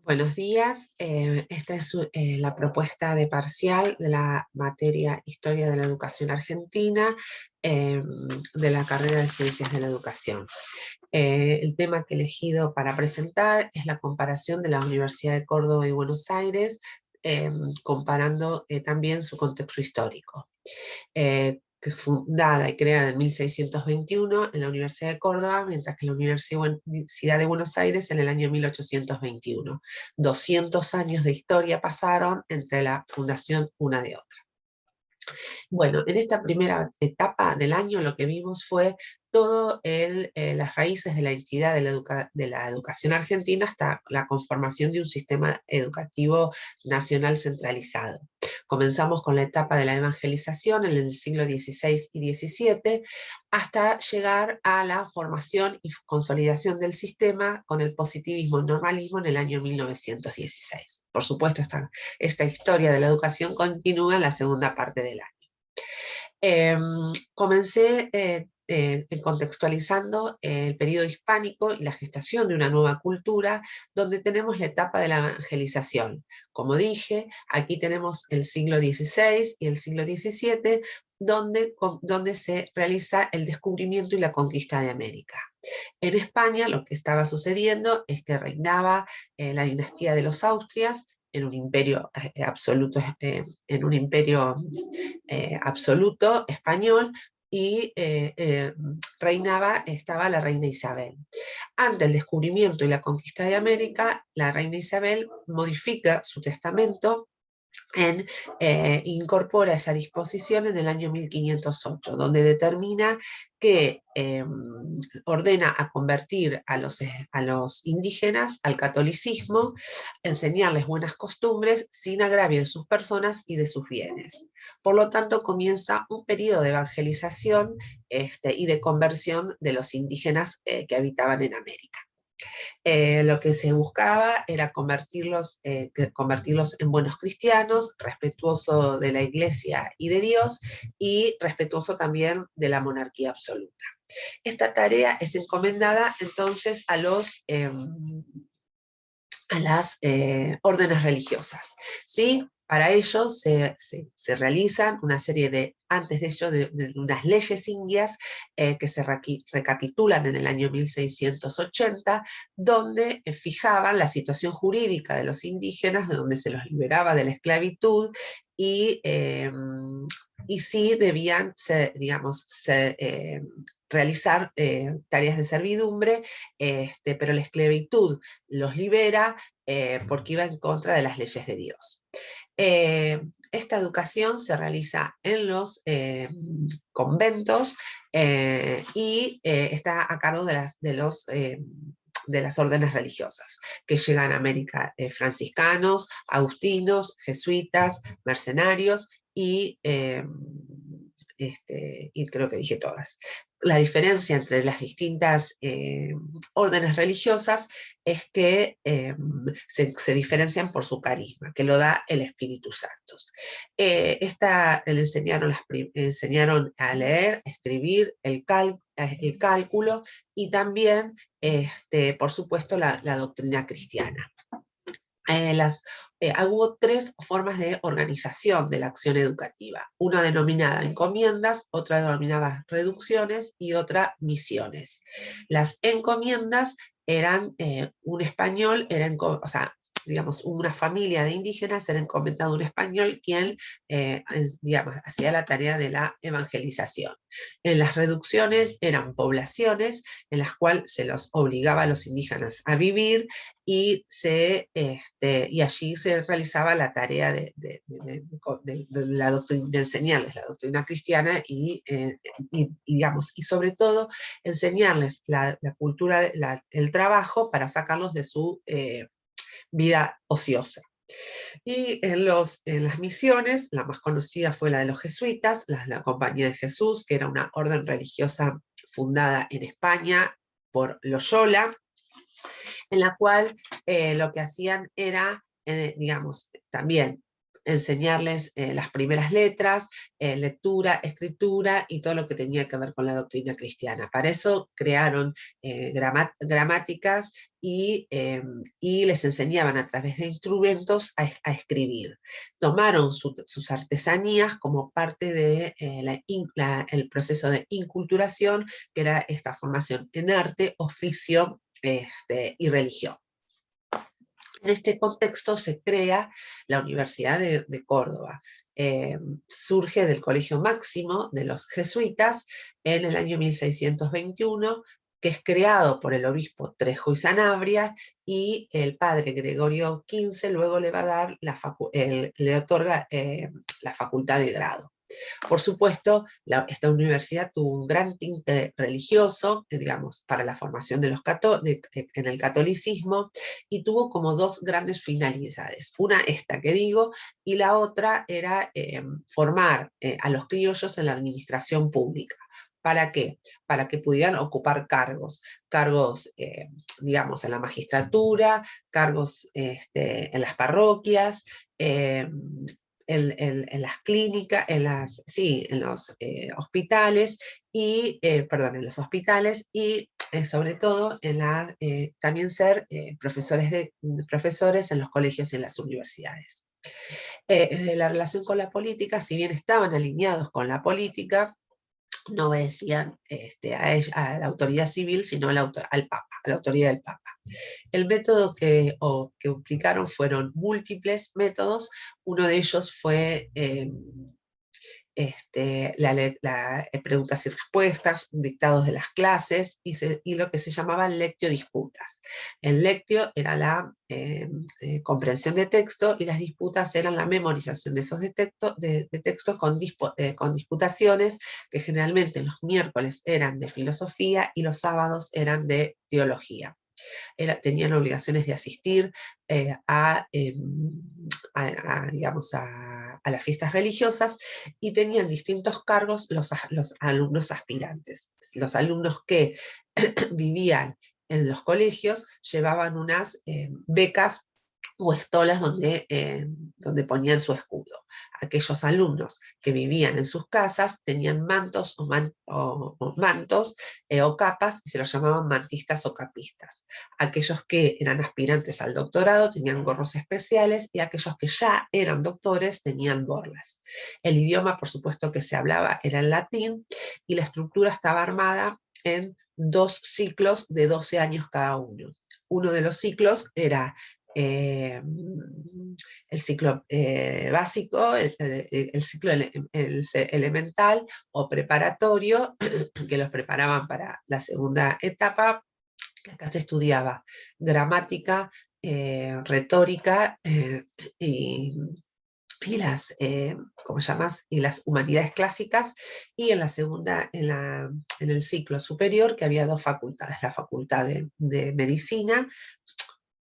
Buenos días, esta es la propuesta de parcial de la materia Historia de la Educación Argentina de la carrera de Ciencias de la Educación. El tema que he elegido para presentar es la comparación de la Universidad de Córdoba y Buenos Aires, comparando también su contexto histórico. Que fue fundada y creada en 1621 en la Universidad de Córdoba, mientras que la Universidad de Buenos Aires en el año 1821. 200 años de historia pasaron entre la fundación una de otra. Bueno, en esta primera etapa del año lo que vimos fue todo las raíces de la entidad de la educación argentina hasta la conformación de un sistema educativo nacional centralizado. Comenzamos con la etapa de la evangelización en el siglo XVI y XVII, hasta llegar a la formación y consolidación del sistema con el positivismo y normalismo en el año 1916. Por supuesto, esta historia de la educación continúa en la segunda parte del año. Comencé contextualizando el periodo hispánico y la gestación de una nueva cultura, donde tenemos la etapa de la evangelización. Como dije, aquí tenemos el siglo XVI y el siglo XVII, donde se realiza el descubrimiento y la conquista de América. En España lo que estaba sucediendo es que reinaba la dinastía de los Austrias, en un imperio absoluto, absoluto español, y estaba la reina Isabel. Ante el descubrimiento y la conquista de América, la reina Isabel modifica su testamento, incorpora esa disposición en el año 1508, donde determina que ordena a convertir a los indígenas al catolicismo, enseñarles buenas costumbres sin agravio de sus personas y de sus bienes. Por lo tanto, comienza un periodo de evangelización y de conversión de los indígenas que habitaban en América. Lo que se buscaba era convertirlos en buenos cristianos, respetuoso de la Iglesia y de Dios, y respetuoso también de la monarquía absoluta. Esta tarea es encomendada entonces a las órdenes religiosas, ¿sí? Para ello se realizan una serie antes de ello, de unas leyes indias que se recapitulan en el año 1680, donde fijaban la situación jurídica de los indígenas, de donde se los liberaba de la esclavitud, y sí debían realizar tareas de servidumbre, pero la esclavitud los libera porque iba en contra de las leyes de Dios. Esta educación se realiza en los conventos y está a cargo de las órdenes religiosas que llegan a América: franciscanos, agustinos, jesuitas, mercenarios y creo que dije todas. La diferencia entre las distintas órdenes religiosas es que se diferencian por su carisma, que lo da el Espíritu Santo. Le enseñaron a leer, escribir, el cálculo y también, por supuesto, la doctrina cristiana. Hubo tres formas de organización de la acción educativa: una denominada encomiendas, otra denominada reducciones y otra misiones. Las encomiendas eran un español, digamos, una familia de indígenas era encomendado a un español quien hacía la tarea de la evangelización. En las reducciones eran poblaciones en las cuales se los obligaba a los indígenas a vivir, y allí se realizaba la tarea de enseñarles la doctrina cristiana y sobre todo enseñarles la cultura, el trabajo, para sacarlos de su vida ociosa. Y en las misiones, la más conocida fue la de los jesuitas, la Compañía de Jesús, que era una orden religiosa fundada en España por Loyola, en la cual lo que hacían era, también enseñarles las primeras letras, lectura, escritura y todo lo que tenía que ver con la doctrina cristiana. Para eso crearon gramáticas y les enseñaban a través de instrumentos a escribir. Tomaron sus artesanías como parte de el proceso de inculturación, que era esta formación en arte, oficio y religión. En este contexto se crea la Universidad de Córdoba. Surge del Colegio Máximo de los Jesuitas en el año 1621, que es creado por el obispo Trejo y Sanabria, y el padre Gregorio XV luego le va a dar le otorga la facultad de grado. Por supuesto, esta universidad tuvo un gran tinte religioso, digamos, para la formación de en el catolicismo, y tuvo como dos grandes finalidades. Una, esta que digo, y la otra era formar a los criollos en la administración pública. ¿Para qué? Para que pudieran ocupar cargos, digamos, en la magistratura, cargos en las parroquias, en las clínicas, en los hospitales, en los hospitales y sobre todo también ser profesores en los colegios y en las universidades. La relación con la política, si bien estaban alineados con la política, no obedecían a la autoridad civil, sino al Papa, a la autoridad del Papa. El método que aplicaron fueron múltiples métodos. Uno de ellos fue preguntas y respuestas, dictados de las clases, y lo que se llamaba lectio disputas. El lectio era la comprensión de texto, y las disputas eran la memorización de esos textos con disputaciones, que generalmente los miércoles eran de filosofía y los sábados eran de teología. Tenían obligaciones de asistir digamos, a las fiestas religiosas, y tenían distintos cargos los alumnos aspirantes. Los alumnos que vivían en los colegios llevaban unas becas o estolas donde ponían su escudo. Aquellos alumnos que vivían en sus casas tenían mantos o capas, y se los llamaban mantistas o capistas. Aquellos que eran aspirantes al doctorado tenían gorros especiales, y aquellos que ya eran doctores tenían borlas. El idioma, por supuesto, que se hablaba era el latín, y la estructura estaba armada en 2 ciclos de 12 años cada uno. Uno de los ciclos era el ciclo básico, el ciclo elemental o preparatorio, que los preparaban para la segunda etapa, que acá se estudiaba gramática, retórica y las, ¿cómo llamas? Y las humanidades clásicas, y en la segunda, en el ciclo superior, que había 2 facultades, la facultad de medicina,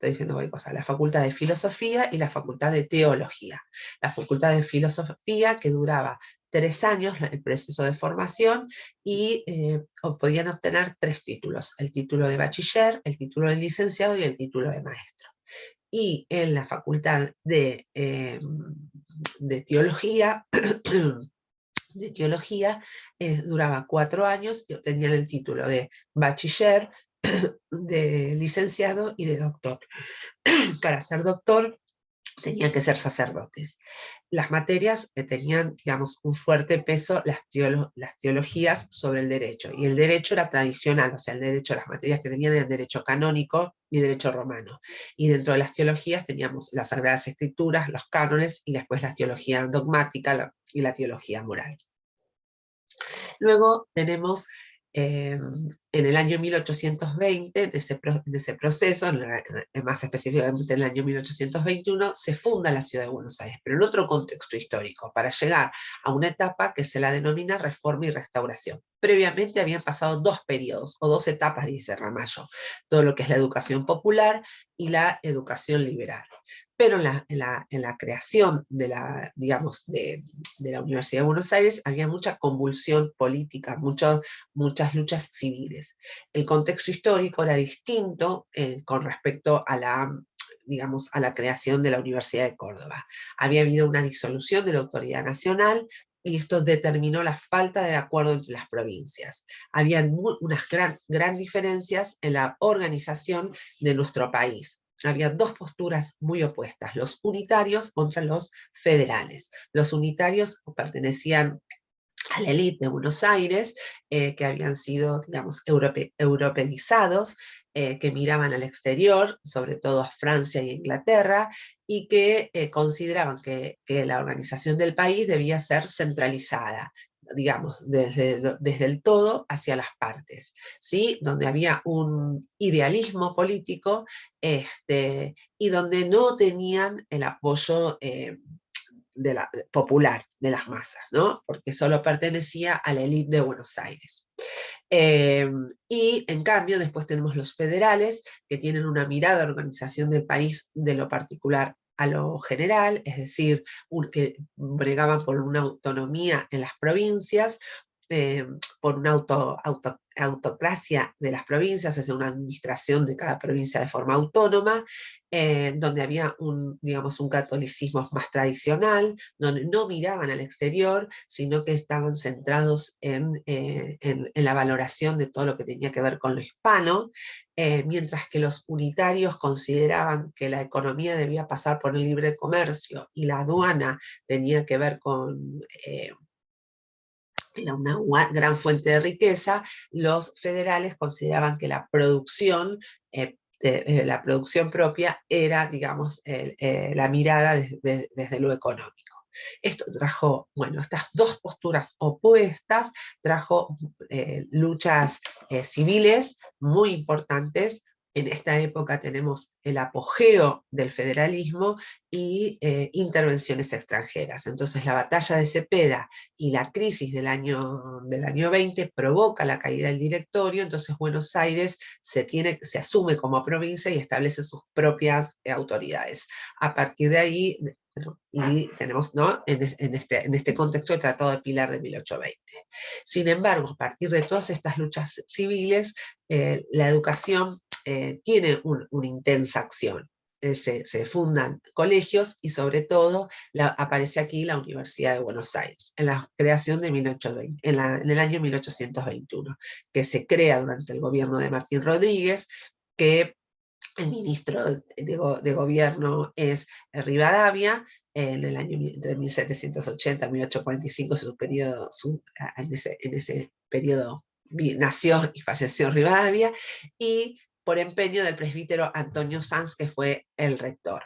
estoy diciendo cualquier cosa, la facultad de filosofía y la facultad de teología. La facultad de filosofía, que duraba 3 años el proceso de formación, y podían obtener 3 títulos: el título de bachiller, el título de licenciado y el título de maestro. Y en la facultad de teología, duraba 4 años, y obtenían el título de bachiller, de licenciado y de doctor. Para ser doctor tenían que ser sacerdotes. Las materias tenían, digamos, un fuerte peso las teologías sobre el derecho, y el derecho era tradicional, o sea, el derecho, las materias que tenían eran derecho canónico y derecho romano, y dentro de las teologías teníamos las Sagradas Escrituras, los cánones, y después la teología dogmática y la teología moral. Luego tenemos en el año 1820, en ese proceso, más específicamente en el año 1821, se funda la ciudad de Buenos Aires, pero en otro contexto histórico, para llegar a una etapa que se la denomina Reforma y Restauración. Previamente habían pasado 2 periodos, o 2 etapas, dice Ramallo: todo lo que es la educación popular y la educación liberal. Pero en la creación de la Universidad de Buenos Aires había mucha convulsión política, muchas luchas civiles. El contexto histórico era distinto con respecto a digamos, a la creación de la Universidad de Córdoba. Había habido una disolución de la autoridad nacional y esto determinó la falta de acuerdo entre las provincias. Había unas gran diferencias en la organización de nuestro país. Había dos posturas muy opuestas, los unitarios contra los federales. Los unitarios pertenecían a la élite de Buenos Aires, que habían sido, digamos, europeizados, que miraban al exterior, sobre todo a Francia y a Inglaterra, y que consideraban que la organización del país debía ser centralizada, digamos, desde el todo hacia las partes, ¿sí? Donde había un idealismo político y donde no tenían el apoyo popular de las masas, ¿no? Porque solo pertenecía a la élite de Buenos Aires. Y en cambio después tenemos los federales, que tienen una mirada de organización del país de lo particular a lo general, es decir, que bregaban por una autonomía en las provincias, por una autocracia de las provincias, es decir, una administración de cada provincia de forma autónoma, donde había digamos, un catolicismo más tradicional, donde no miraban al exterior, sino que estaban centrados en la valoración de todo lo que tenía que ver con lo hispano, mientras que los unitarios consideraban que la economía debía pasar por el libre comercio y la aduana tenía que ver con una gran fuente de riqueza. Los federales consideraban que la producción propia era, digamos, la mirada desde lo económico. Esto trajo, bueno, estas dos posturas opuestas, trajo luchas civiles muy importantes. En esta época tenemos el apogeo del federalismo y intervenciones extranjeras. Entonces la batalla de Cepeda y la crisis del año 20 provoca la caída del directorio, entonces Buenos Aires se asume como provincia y establece sus propias autoridades. A partir de ahí, y tenemos, ¿no?, en este contexto el Tratado de Pilar de 1820. Sin embargo, a partir de todas estas luchas civiles, la educación tiene una intensa acción. Se fundan colegios y sobre todo aparece aquí la Universidad de Buenos Aires, en la creación de 1820, en el año 1821, que se crea durante el gobierno de Martín Rodríguez, que el ministro de gobierno es Rivadavia, en el año entre 1780 y 1845, en ese periodo nació y falleció Rivadavia, y por empeño del presbítero Antonio Sanz, que fue el rector.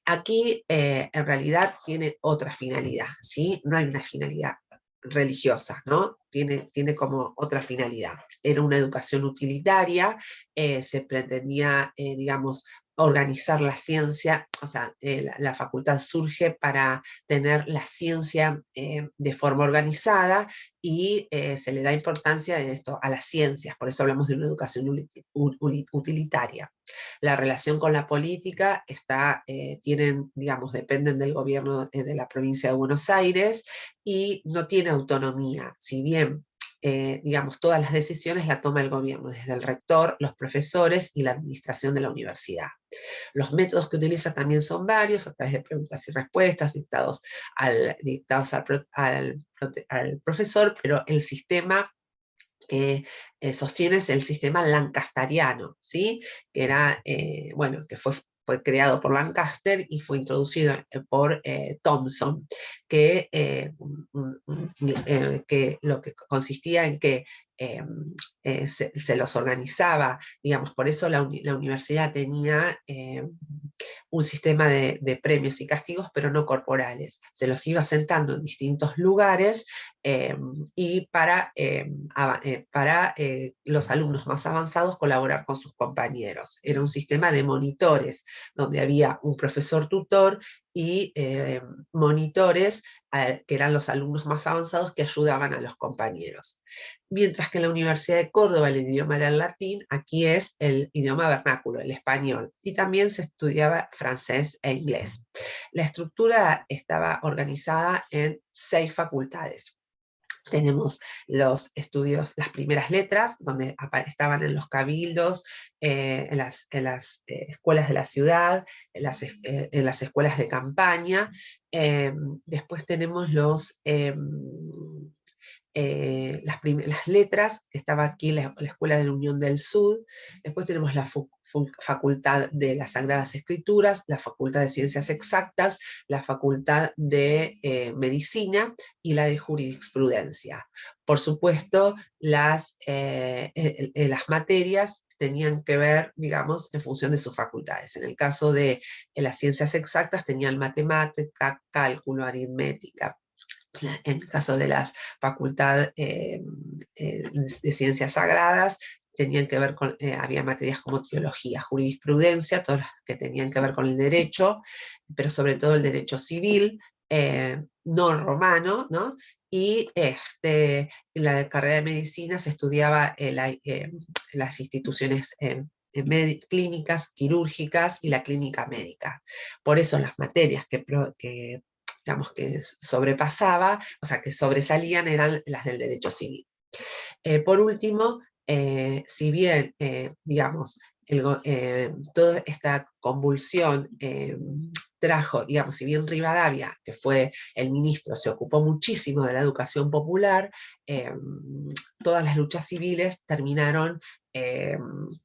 Aquí en realidad tiene otra finalidad, ¿sí? No hay una finalidad religiosa, ¿no? Tiene como otra finalidad. Era una educación utilitaria, se pretendía, digamos, organizar la ciencia, o sea, la facultad surge para tener la ciencia de forma organizada y se le da importancia de esto a las ciencias, por eso hablamos de una educación utilitaria. La relación con la política digamos, dependen del gobierno de la provincia de Buenos Aires y no tiene autonomía, si bien digamos, todas las decisiones las toma el gobierno, desde el rector, los profesores y la administración de la universidad. Los métodos que utiliza también son varios, a través de preguntas y respuestas, dictados al profesor, pero el sistema que sostiene es el sistema lancasteriano, ¿sí? Que era, bueno, que fue creado por Lancaster y fue introducido por Thomson, que lo que consistía en que se los organizaba, digamos, por eso la universidad tenía un sistema de premios y castigos, pero no corporales. Se los iba sentando en distintos lugares y para los alumnos más avanzados colaborar con sus compañeros. Era un sistema de monitores, donde había un profesor tutor y monitores que eran los alumnos más avanzados que ayudaban a los compañeros. Mientras que en la Universidad de Córdoba el idioma era el latín, aquí es el idioma vernáculo, el español, y también se estudiaba francés e inglés. La estructura estaba organizada en 6 facultades. Tenemos los estudios, las primeras letras, donde estaban en los cabildos, en las escuelas de la ciudad, en las escuelas de campaña. Después tenemos las letras, que estaba aquí la Escuela de la Unión del Sur. Después tenemos la Facultad de las Sagradas Escrituras, la Facultad de Ciencias Exactas, la Facultad de Medicina y la de Jurisprudencia. Por supuesto, las materias tenían que ver, digamos, en función de sus facultades. En el caso de las ciencias exactas tenían matemática, cálculo, aritmética. En el caso de las facultades de ciencias sagradas, tenían que ver con, había materias como teología, jurisprudencia, todas las que tenían que ver con el derecho, pero sobre todo el derecho civil, no romano, ¿no? Y en la carrera de medicina se estudiaba las instituciones clínicas, quirúrgicas y la clínica médica. Por eso las materias digamos, que sobrepasaba, o sea, que sobresalían eran las del derecho civil. Por último, si bien, digamos, toda esta convulsión trajo, digamos, si bien Rivadavia, que fue el ministro, se ocupó muchísimo de la educación popular, todas las luchas civiles terminaron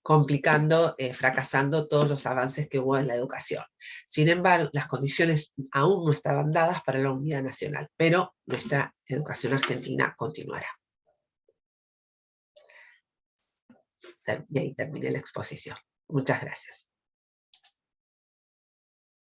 complicando, fracasando todos los avances que hubo en la educación. Sin embargo, las condiciones aún no estaban dadas para la unidad nacional, pero nuestra educación argentina continuará. Y ahí terminé la exposición. Muchas gracias.